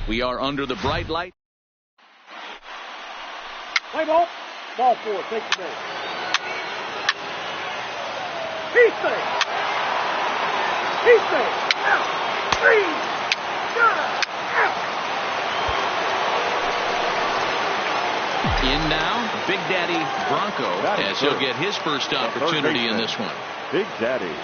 We are under the bright light. Play ball. Ball 4. Take the base. He's safe. He's safe. Out. 3. Good. Out. In now, Big Daddy Bronco, as he'll get his first opportunity in this one. Big Daddy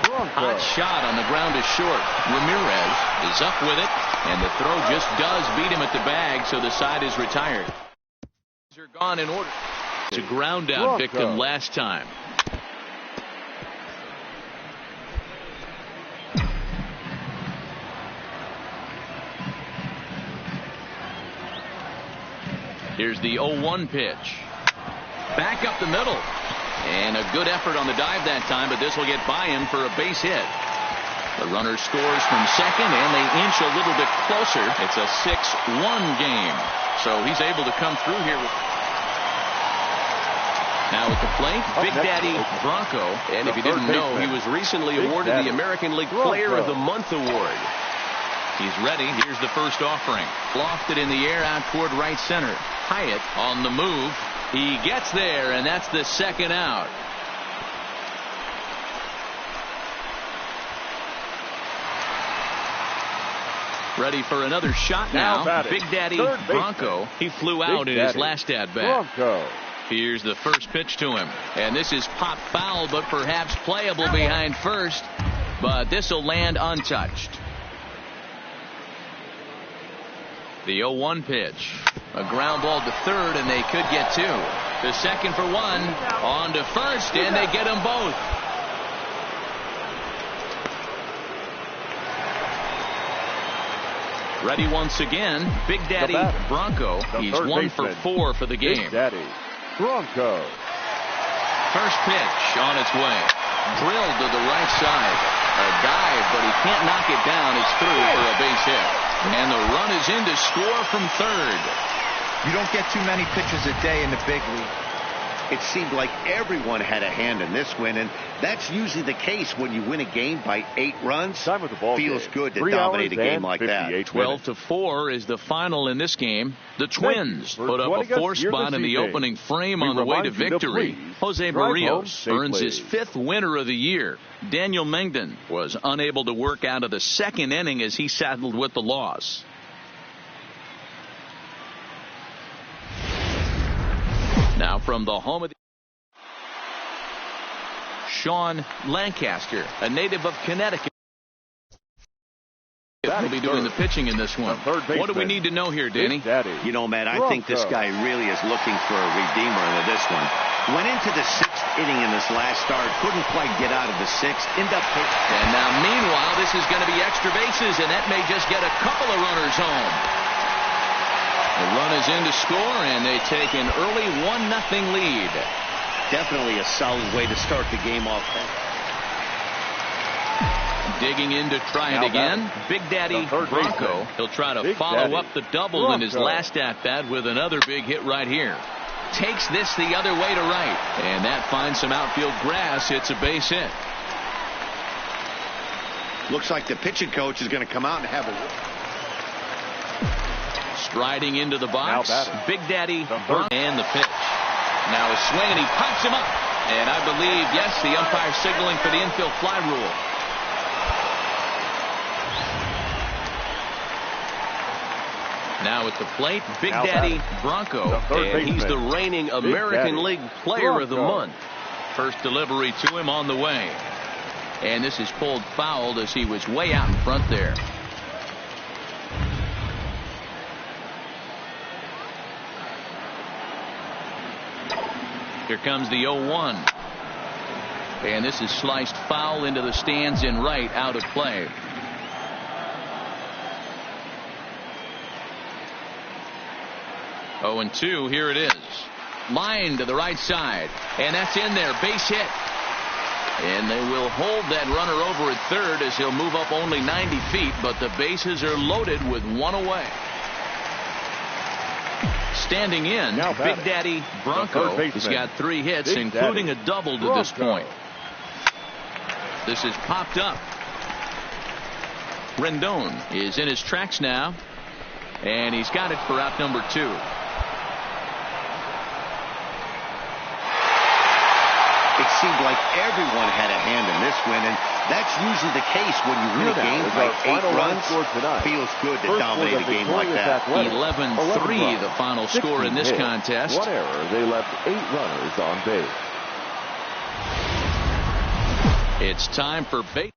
Bronco. Hot shot on the ground is short. Ramirez is up with it, and the throw just does beat him at the bag, so the side is retired. Are gone in order. It's a ground out victim last time. Here's the 0-1 pitch. Back up the middle. And a good effort on the dive that time, but this will get by him for a base hit. The runner scores from second, and they inch a little bit closer. It's a 6-1 game. So he's able to come through here. Now at the plate, Big Daddy Bronco. And if you didn't know, he was recently awarded the American League Player of the Month award. He's ready. Here's the first offering. Lofted in the air out toward right center. Hyatt on the move. He gets there, and that's the second out. Ready for another shot now. Big Daddy Bronco. He flew out in his last at-bat. Here's the first pitch to him. And this is pop foul, but perhaps playable behind first. But this will land untouched. The 0-1 pitch. A ground ball to third, and they could get two. The second for one. On to first, and they get them both. Ready once again. Big Daddy Bronco. He's 1 for 4 for the game. Big Daddy Bronco. First pitch on its way. Drilled to the right side. A dive, but he can't knock it down. It's through for a base hit. And the run is in to score from third. You don't get too many pitches a day in the big league. It seemed like everyone had a hand in this win, and that's usually the case when you win a game by 8 runs. Time of the ball Feels game. good to dominate a game like that. 12-4 is the final in this game. The Twins put up a 4 spot in the opening frame on the way to victory. Jose Barrios earns his 5th winner of the year. Daniel Mengden was unable to work out of the second inning as he saddled with the loss. Now from the home of the Sean Lancaster, a native of Connecticut, will be doing the pitching in this one. What do we need to know here, Danny? You know, Matt, I think this guy really is looking for a redeemer into this one. Went into the 6th inning in this last start, couldn't quite get out of the 6th, end up pitching. And now meanwhile, this is going to be extra bases, and that may just get a couple of runners home. The run is in to score, and they take an early 1-0 lead. Definitely a solid way to start the game off. Digging in to try it again. Big Daddy Bronco. He'll try to follow up the double in his last at-bat with another big hit right here. Takes this the other way to right, and that finds some outfield grass. It's a base hit. Looks like the pitching coach is going to come out and have a... Striding into the box, Big Daddy Bronco, and the pitch. Now a swing, and he pops him up. And I believe, yes, the umpire signaling for the infield fly rule. Now at the plate, Big Daddy Bronco, and he's the reigning American League Player of the Month. First delivery to him on the way. And this is pulled foul as he was way out in front there. Here comes the 0-1. And this is sliced foul into the stands in right, out of play. Oh, and 2, here it is. Line to the right side. And that's in there. Base hit. And they will hold that runner over at third as he'll move up only 90 feet, but the bases are loaded with one away. Standing in, Big Daddy Bronco. He's got 3 hits, including a double to this point. This is popped up. Rendon is in his tracks now. And he's got it for out number 2. It seemed like everyone had a hand in this win, and that's usually the case when you win a game by 8 runs. Feels good to dominate a game like that. 11-3 the final score in this contest. 1 error. They left 8 runners on base. It's time for base.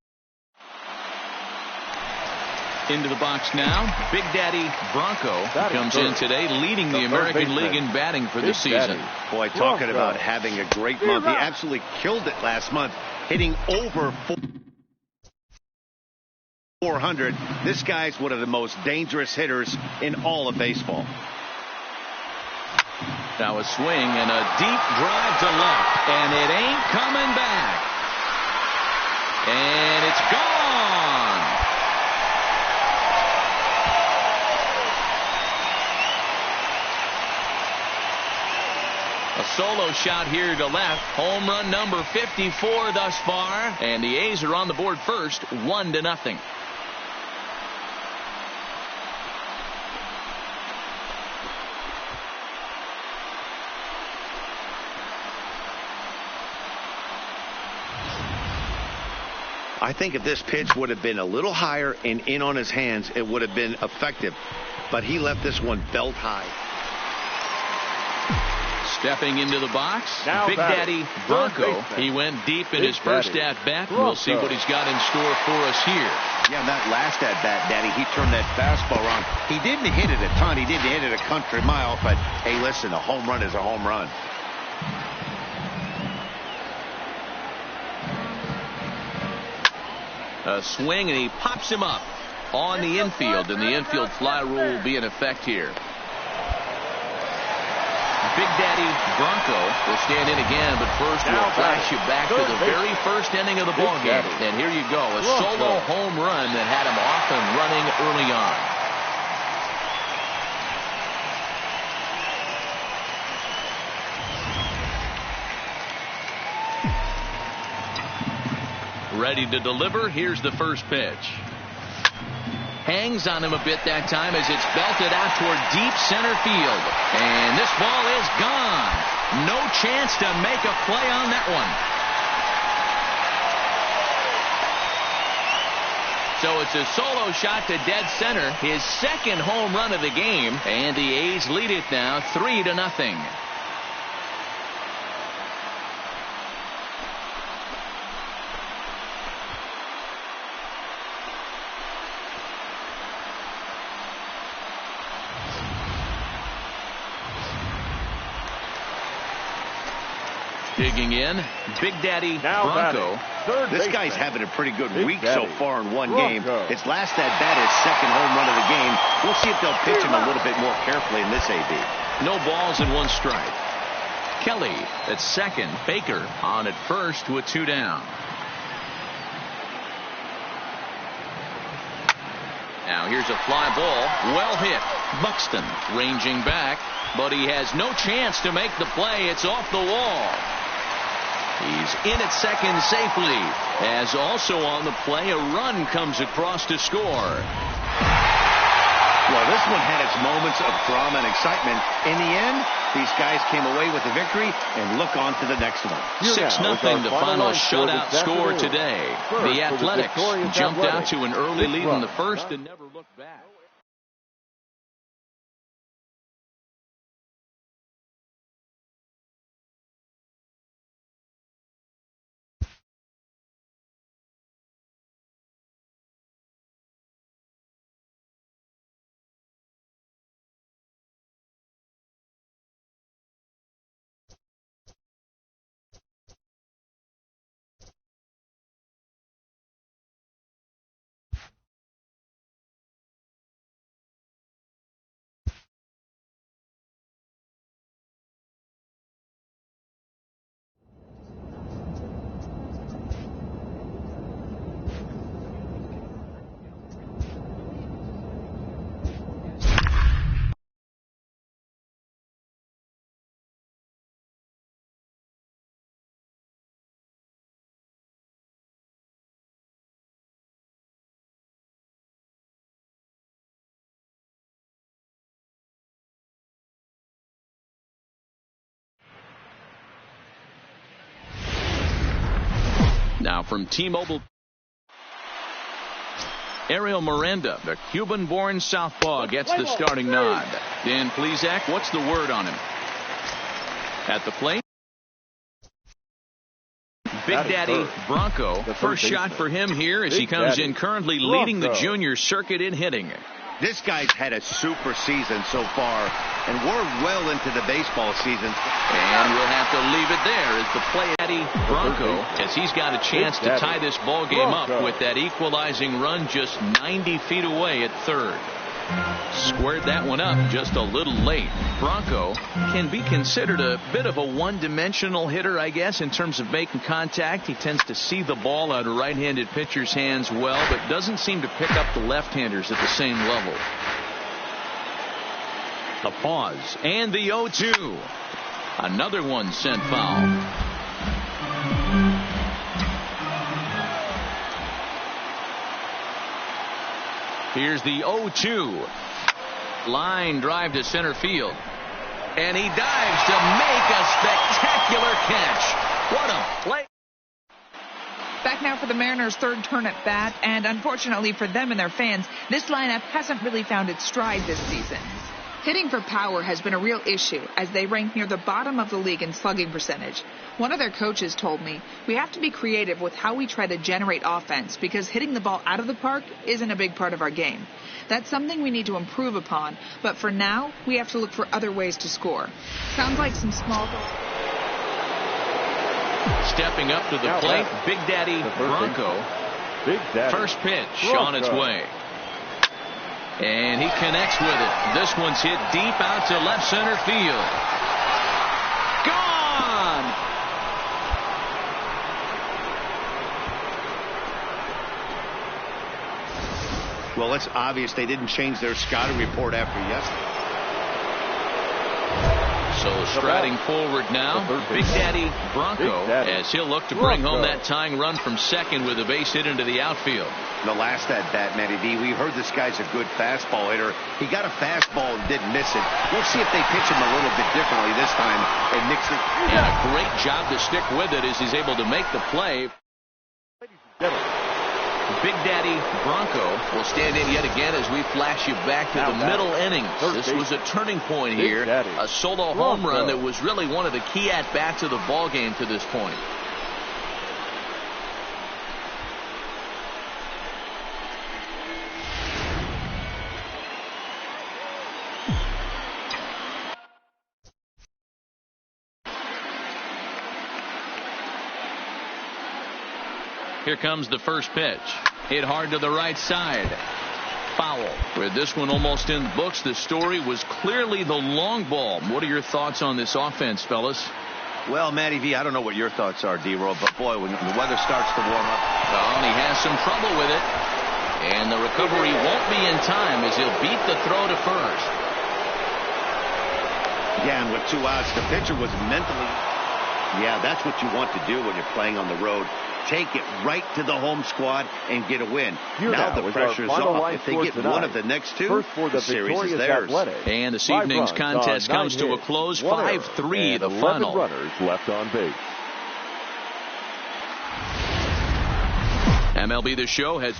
Into the box now. Big Daddy Bronco comes in today, leading the American League in batting for the season. Boy, talking about having a great month. He absolutely killed it last month, hitting over 400. This guy's one of the most dangerous hitters in all of baseball. Now a swing and a deep drive to left, and it ain't coming back. And it's gone. A solo shot here to left. Home run number 54 thus far. And the A's are on the board first, 1-0. I think if this pitch would have been a little higher and in on his hands, it would have been effective. But he left this one belt high. Stepping into the box, Now Big Daddy Bronco. He went deep in his first at-bat. We'll see what he's got in store for us here. Yeah, that last at-bat, Daddy, he turned that fastball around. He didn't hit it a ton. He didn't hit it a country mile. But, hey, listen, a home run is a home run. A swing, and he pops him up on the infield, and the infield fly rule will be in effect here. Big Daddy Bronco will stand in again, but first we'll flash you back to the very first inning of the ballgame. And here you go, a solo home run that had him off and running early on. Ready to deliver. Here's the first pitch. Hangs on him a bit that time as it's belted out toward deep center field. And this ball is gone. No chance to make a play on that one. So it's a solo shot to dead center. His second home run of the game. And the A's lead it now 3-0. Digging in, Big Daddy Bronco. This guy's having a pretty good week so far in one game. His last at-bat is second home run of the game. We'll see if they'll pitch him a little bit more carefully in this AB. No balls and 1 strike. Kelly at second. Baker on at first with 2 down. Now here's a fly ball. Well hit. Buxton ranging back, but he has no chance to make the play. It's off the wall. He's in at second safely, as also on the play a run comes across to score. Well, this one had its moments of drama and excitement. In the end, these guys came away with the victory and look on to the next one. 6-0 the final shutout score today. The Athletics jumped out to an early lead in the first and never looked back. Now from T-Mobile, Ariel Miranda, the Cuban-born southpaw, gets the starting nod. Dan Plesac, what's the word on him? At the plate, Big Daddy Bronco. First shot for him here as he comes in currently leading the junior circuit in hitting. This guy's had a super season so far, and we're well into the baseball season. And we'll have to leave it there as the play Daddy Bronco, as he's got a chance to tie this ball game up with that equalizing run just 90 feet away at third. Squared that one up just a little late. Bronco can be considered a bit of a one-dimensional hitter, I guess, in terms of making contact. He tends to see the ball out of right-handed pitchers' hands well, but doesn't seem to pick up the left-handers at the same level. The pause and the 0-2. Another one sent foul. Here's the 0-2. Line drive to center field. And he dives to make a spectacular catch. What a play. Back now for the Mariners' third turn at bat, and unfortunately for them and their fans, this lineup hasn't really found its stride this season. Hitting for power has been a real issue as they rank near the bottom of the league in slugging percentage. One of their coaches told me, we have to be creative with how we try to generate offense because hitting the ball out of the park isn't a big part of our game. That's something we need to improve upon, but for now, we have to look for other ways to score. Sounds like some small... Stepping up to the plate, Big Daddy Bronco. First pitch on its way. And he connects with it. This one's hit deep out to left center field. Gone! Well, it's obvious they didn't change their scouting report after yesterday. So striding forward now, Big Daddy Bronco, as he'll look to bring home that tying run from second with a base hit into the outfield. The last at bat, Matty D, we heard this guy's a good fastball hitter. He got a fastball and didn't miss it. We'll see if they pitch him a little bit differently this time and mix it. And a great job to stick with it as he's able to make the play. Big Daddy Bronco will stand in yet again as we flash you back to the middle innings. This was a turning point here. A solo home run that was really one of the key at-bats of the ball game to this point. Here comes the first pitch. Hit hard to the right side. Foul. With this one almost in the books, the story was clearly the long ball. What are your thoughts on this offense, fellas? Well, Matty V, I don't know what your thoughts are, D-Roll, but boy, when the weather starts to warm up. Well, and he has some trouble with it. And the recovery won't be in time as he'll beat the throw to first. Yeah, and with 2 outs, the pitcher was mentally... Yeah, that's what you want to do when you're playing on the road. Take it right to the home squad and get a win. Now the pressure's off. If they get one of the next two, the series is theirs. And this evening's contest comes to a close. 5-3 the final. Runners left on base. MLB The Show has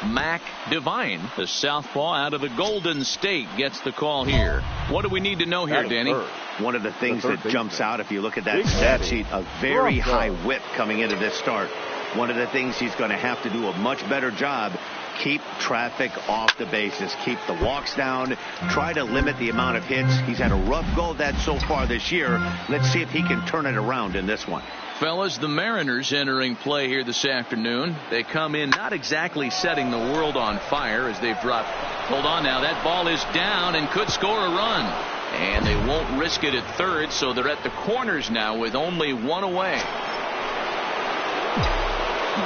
Mac Devine, the southpaw out of the Golden State, gets the call here. What do we need to know here, Danny? One of the things that jumps out if you look at that stat sheet, a very high whip coming into this start. One of the things he's going to have to do a much better job, keep traffic off the bases, keep the walks down, try to limit the amount of hits. He's had a rough go of that so far this year. Let's see if he can turn it around in this one. Fellas, the Mariners entering play here this afternoon. They come in not exactly setting the world on fire as they've dropped. Hold on now, that ball is down and could score a run. And they won't risk it at third, so they're at the corners now with only one away.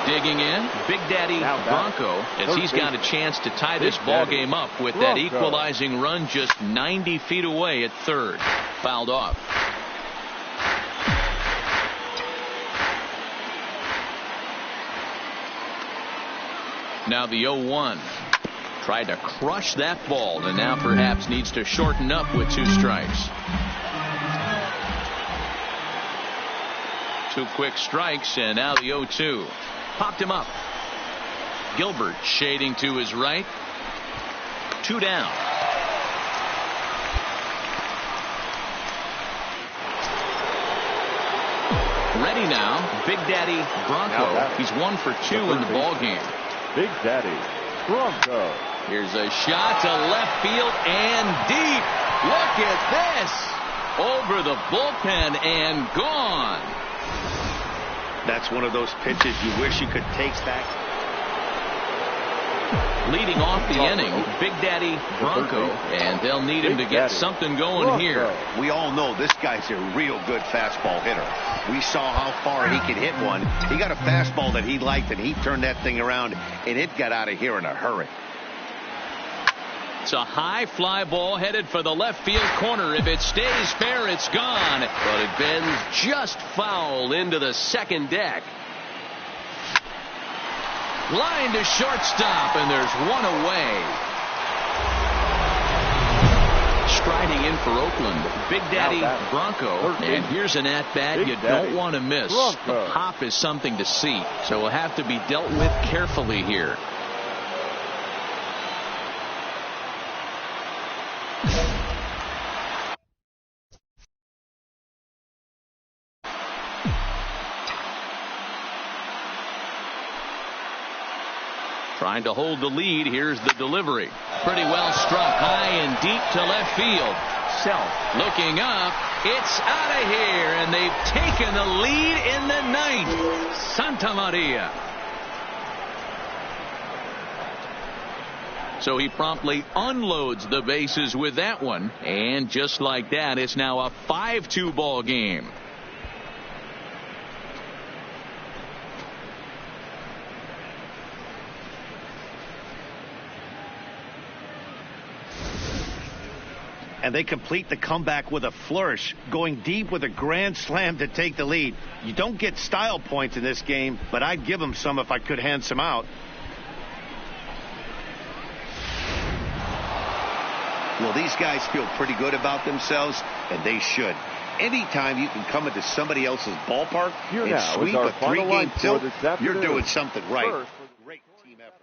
Digging in, Big Daddy Bronco, as he's got a chance to tie this ball game up with that equalizing run just 90 feet away at third. Fouled off. Now the 0-1. Tried to crush that ball and now perhaps needs to shorten up with 2 strikes. 2 quick strikes, and now the 0-2. Popped him up. Gilbert shading to his right. 2 down. Ready now, Big Daddy Bronco. He's 1 for 2 in the ball game. Big Daddy Bronco. Here's a shot to left field and deep. Look at this. Over the bullpen and gone. That's one of those pitches you wish you could take back. Leading off the inning, Big Daddy Bronco, and they'll need him to get something going here. We all know this guy's a real good fastball hitter. We saw how far he could hit one. He got a fastball that he liked, and he turned that thing around, and it got out of here in a hurry. It's a high fly ball headed for the left field corner. If it stays fair, it's gone. But it bends just foul into the second deck. Line to shortstop, and there's 1 away. Striding in for Oakland, Big Daddy Bronco. And here's an at-bat you don't want to miss. The pop is something to see, so will have to be dealt with carefully here. Trying to hold the lead. Here's the delivery. Pretty well struck high and deep to left field. Self looking up. It's out of here, and they've taken the lead in the 9th. Santa Maria. So he promptly unloads the bases with that one. And just like that, it's now a 5-2 ball game. And they complete the comeback with a flourish, going deep with a grand slam to take the lead. You don't get style points in this game, but I'd give them some if I could hand some out. Well, these guys feel pretty good about themselves, and they should. Anytime you can come into somebody else's ballpark and sweep a 3-game tilt, you're doing something right. Great team effort.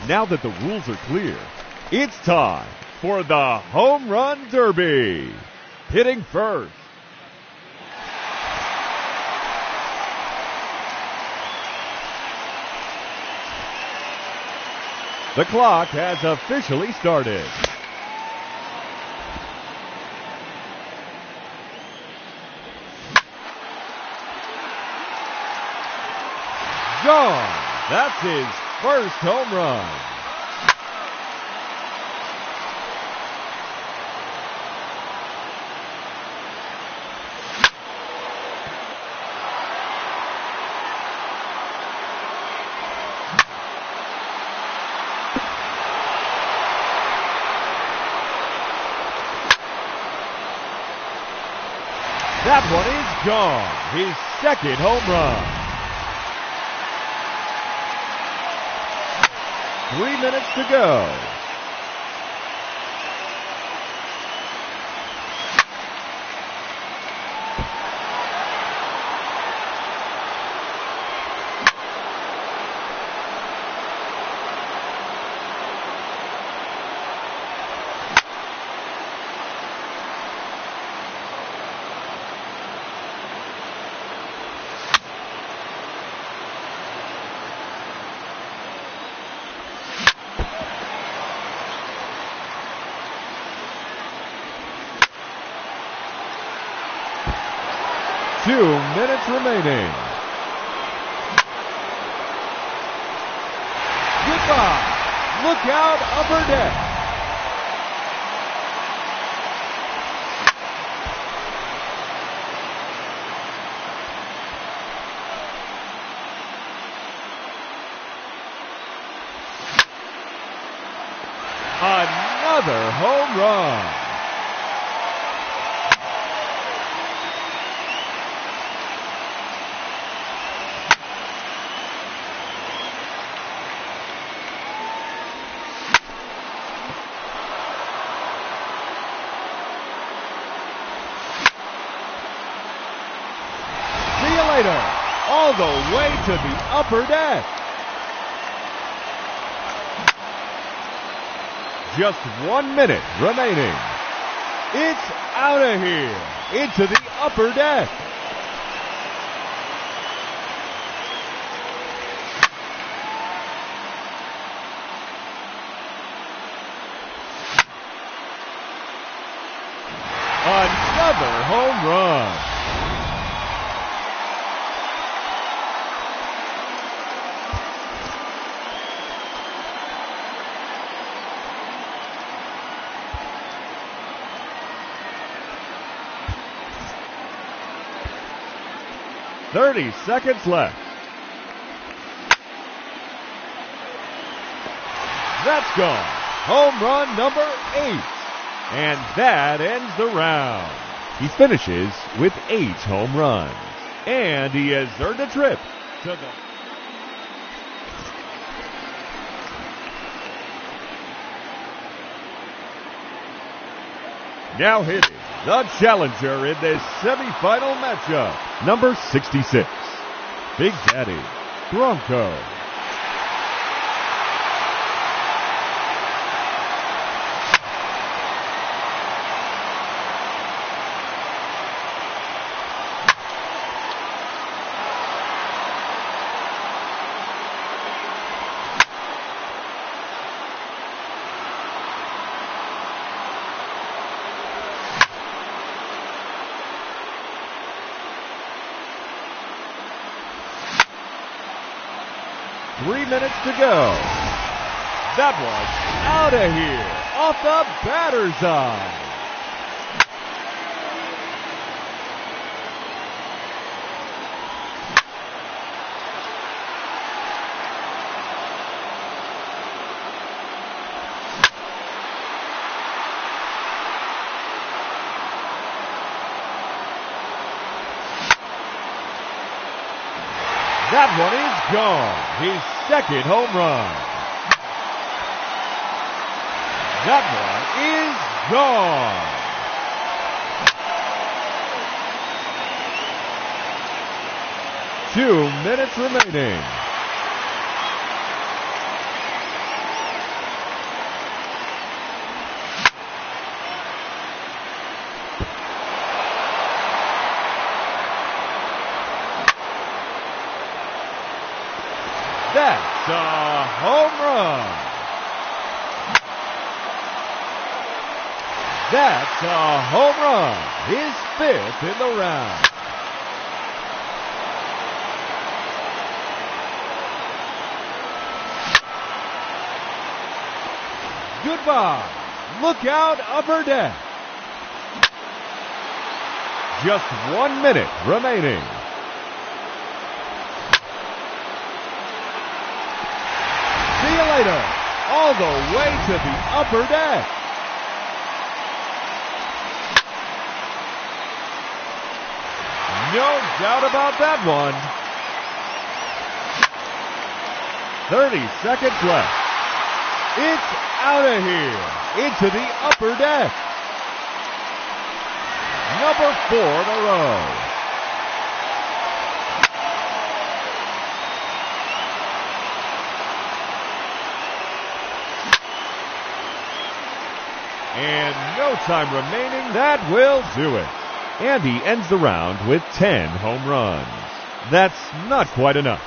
Now that the rules are clear, it's time for the Home Run Derby. Hitting first, the clock has officially started. Gone. That's his first home run. That one is gone. His second home run. 3 minutes to go. 2 minutes remaining. Goodbye. Look out, upper deck. Another home run. See you later. All the way to the upper deck. Just 1 minute remaining. It's out of here into the upper deck. Another home run. .30 seconds left. That's gone. Home run number 8. And that ends the round. He finishes with 8 home runs. And he has earned a trip to the... Now hitting the challenger in this semifinal matchup, number 66, Big Daddy Bronco. Three minutes to go. That was out of here, off the batter's eye. That one is gone. His second home run. That one is gone. 2 minutes remaining. That's a home run. That's a home run. His 5th in the round. Goodbye. Look out, upper deck. Just 1 minute remaining. See you later. All the way to the upper deck. No doubt about that one. 30 seconds left. It's out of here into the upper deck. Number 4 in a row. And no time remaining, that will do it. And he ends the round with 10 home runs. That's not quite enough.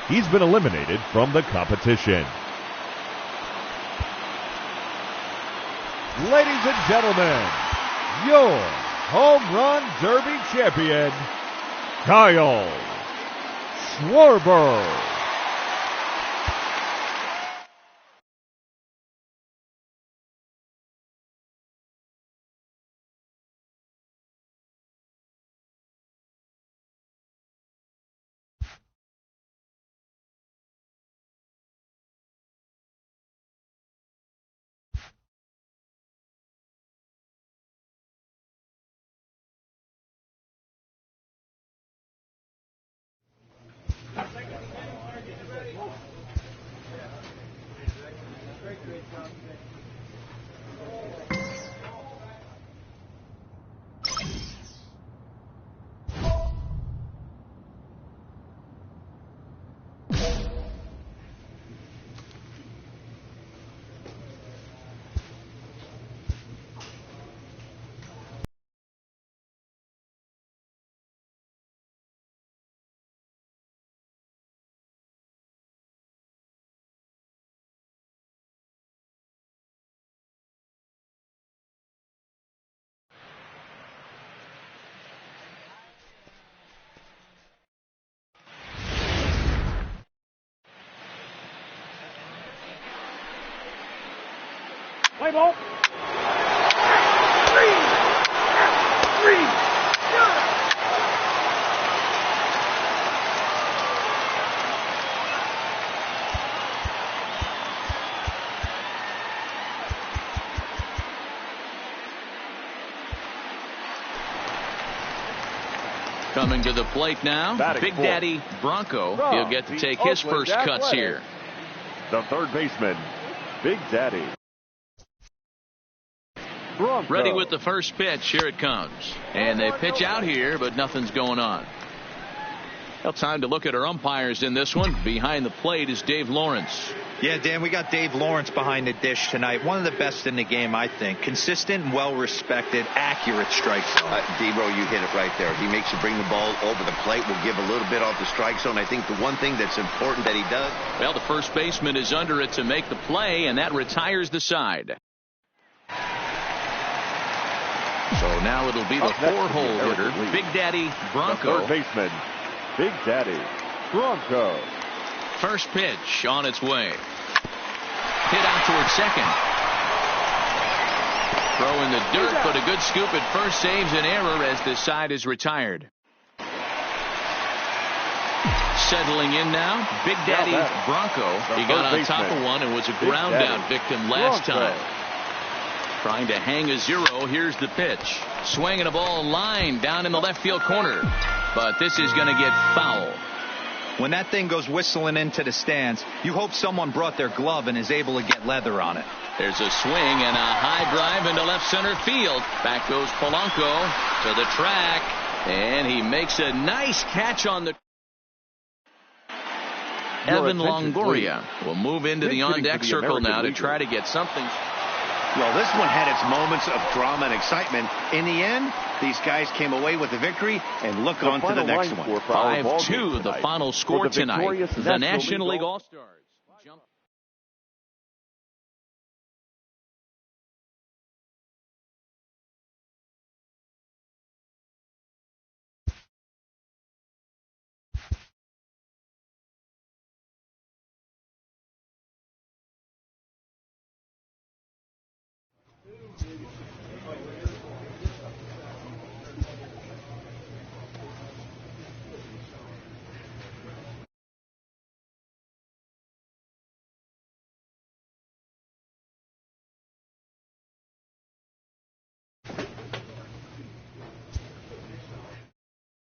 He's been eliminated from the competition. Ladies and gentlemen, your Home Run Derby champion, Kyle Schwarber. Play ball. Three. Coming to the plate now, Big Daddy Bronco. He'll get to take his first cuts here. The third baseman, Big Daddy Bronco. Ready with the first pitch. Here it comes. And they pitch out here, but nothing's going on. Well, time to look at our umpires in this one. Behind the plate is Dave Lawrence. Yeah, Dan, we got Dave Lawrence behind the dish tonight. One of the best in the game, I think. Consistent and well-respected, accurate strike zone. D-Bro, you hit it right there. He makes you bring the ball over the plate. Will give a little bit off the strike zone. I think the one thing that's important that he does. Well, the first baseman is under it to make the play, and that retires the side. So now it'll be the four-hole hitter, Big Daddy Bronco. The third baseman, Big Daddy Bronco. First pitch on its way. Hit out towards second. Throw in the dirt, but a good scoop at first saves an error as the side is retired. Settling in now, Big Daddy Bronco. He got on top of one and was a ground out victim last time. Trying to hang a zero. Here's the pitch. Swinging a ball line down in the left field corner. But this is going to get foul. When that thing goes whistling into the stands, you hope someone brought their glove and is able to get leather on it. There's a swing and a high drive into left center field. Back goes Polanco to the track. And he makes a nice catch on the... Evan Longoria will move into the on-deck circle now to try to get something... Well, this one had its moments of drama and excitement. In the end, these guys came away with the victory and look on to the next one. 5-2, the final score tonight. The National League All-Stars.